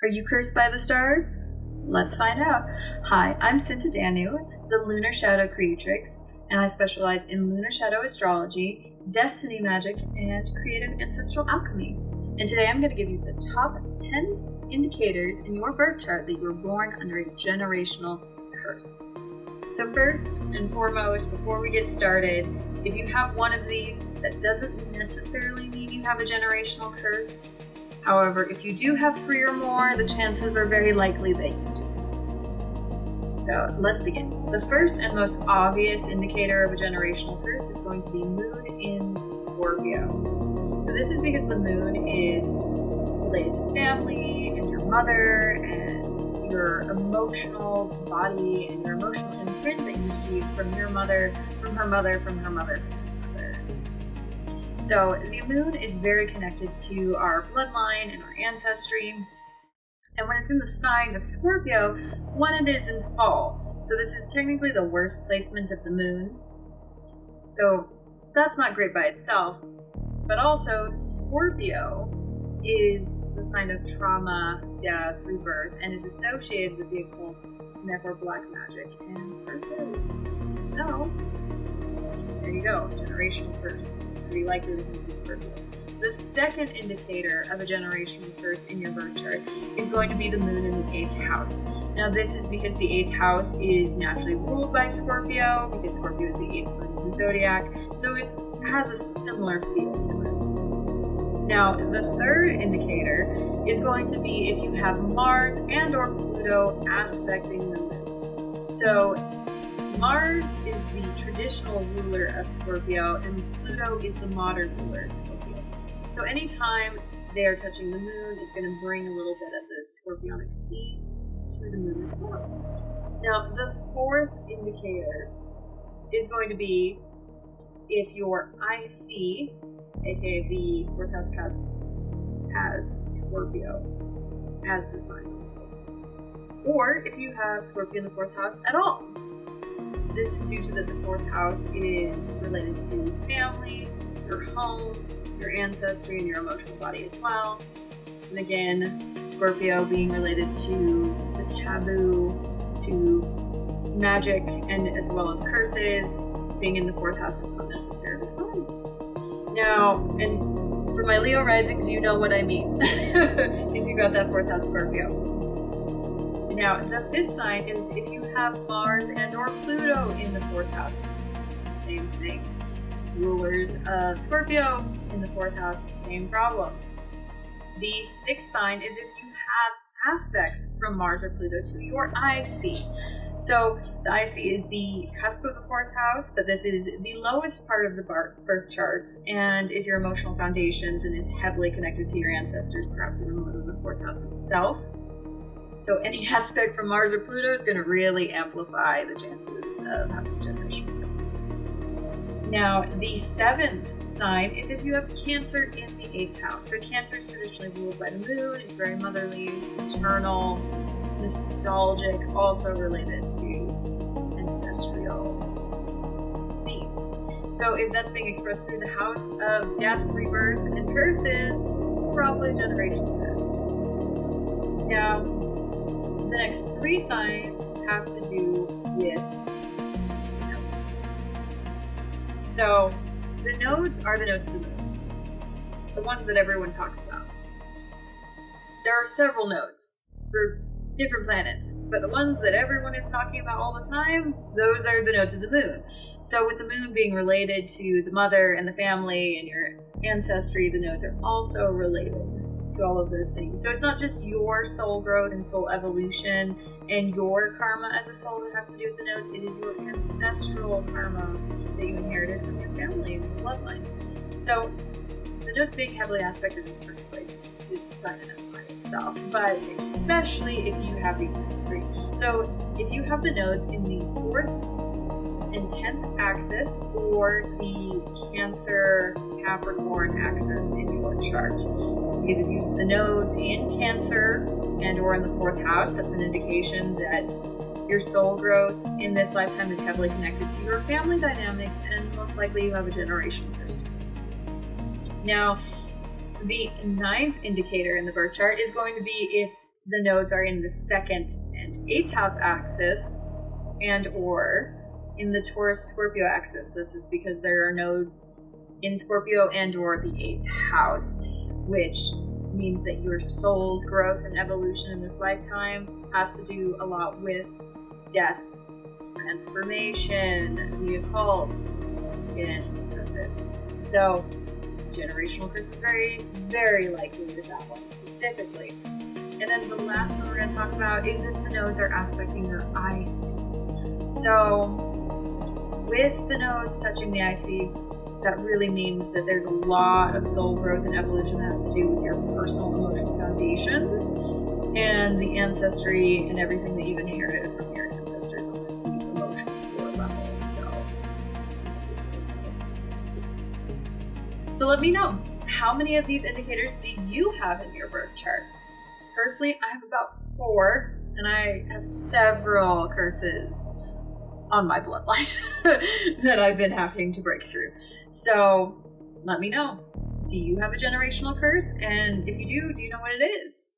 Are you cursed by the stars? Let's find out. Hi, I'm Cinta Danu, the Lunar Shadow Creatrix, and I specialize in Lunar Shadow Astrology, Destiny Magic, and Creative Ancestral Alchemy. And today I'm going to give you the top 10 indicators in your birth chart that you were born under a generational curse. So first and foremost, before we get started, if you have one of these, that doesn't necessarily mean you have a generational curse. However, if you do have 3 or more, the chances are very likely that you do. So let's begin. The first and most obvious indicator of a generational curse is going to be moon in Scorpio. So this is because the moon is related to family and your mother and your emotional body and your emotional imprint that you received from your mother, from her mother, from her mother. So the moon is very connected to our bloodline and our ancestry. And when it's in the sign of Scorpio, when it is in fall. So this is technically the worst placement of the moon. So that's not great by itself. But also, Scorpio is the sign of trauma, death, rebirth, and is associated with the occult, and therefore black magic and curses. So, there you go, generational curse. Pretty likely to be Scorpio. The second indicator of a generational curse in your birth chart is going to be the moon in the 8th house. Now this is because the 8th house is naturally ruled by Scorpio, because Scorpio is the 8th sign of the zodiac, so it has a similar feel to it. Now the third indicator is going to be if you have Mars and or Pluto aspecting the moon. So Mars is the traditional ruler of Scorpio, and Pluto is the modern ruler of Scorpio. So anytime they are touching the moon, it's going to bring a little bit of the scorpionic themes to the moon as well. Now, the fourth indicator is going to be if your IC, aka the 4th house cusp, has Scorpio as the sign of the 4th house. Or if you have Scorpio in the 4th house at all. This is due to that the 4th house is related to family, your home, your ancestry, and your emotional body as well. And again, Scorpio being related to the taboo, to magic, and as well as curses. Being in the 4th house is not necessarily fun. Now, and for my Leo risings, you know what I mean, because you got that 4th house Scorpio. Now, the 5th sign is if you have Mars and or Pluto in the 4th house. Same thing. Rulers of Scorpio in the 4th house, same problem. The 6th sign is if you have aspects from Mars or Pluto to your IC. So the IC is the cusp of the 4th house, but this is the lowest part of the birth charts and is your emotional foundations and is heavily connected to your ancestors, perhaps even more than the 4th house itself. So any aspect from Mars or Pluto is going to really amplify the chances of having a generational curse. Now, the 7th sign is if you have Cancer in the 8th house. So Cancer is traditionally ruled by the moon. It's very motherly, maternal, nostalgic, also related to ancestral themes. So if that's being expressed through the house of death, rebirth, and curses, probably generational curse. Now, the next 3 signs have to do with nodes. So the nodes are the nodes of the moon, the ones that everyone talks about. There are several nodes for different planets, but the ones that everyone is talking about all the time, those are the nodes of the moon. So with the moon being related to the mother and the family and your ancestry, the nodes are also related to all of those things. So it's not just your soul growth and soul evolution and your karma as a soul that has to do with the nodes, it is your ancestral karma that you inherited from your family and your bloodline. So the nodes being heavily aspected in the first place is sign enough by itself, but especially if you have these next 3. So if you have the nodes in the 4th and 10th axis or the Cancer Capricorn axis in your chart. Because if you have the nodes in Cancer and or in the 4th house, that's an indication that your soul growth in this lifetime is heavily connected to your family dynamics, and most likely you have a generational curse. Now, the 9th indicator in the birth chart is going to be if the nodes are in the 2nd and 8th house axis and or in the Taurus Scorpio axis. This is because there are nodes in Scorpio and or the 8th house, which means that your soul's growth and evolution in this lifetime has to do a lot with death, transformation, the occult, and curses. So generational curse is very, very likely with that one specifically. And then the last one we're going to talk about is if the nodes are aspecting your IC. So with the nodes touching the IC, that really means that there's a lot of soul growth and evolution that has to do with your personal emotional foundations and the ancestry and everything that you've inherited from your ancestors on a deep emotional core level. So let me know, how many of these indicators do you have in your birth chart? Personally, I have about 4, and I have several curses on my bloodline that I've been having to break through. So let me know, do you have a generational curse? And if you do you know what it is?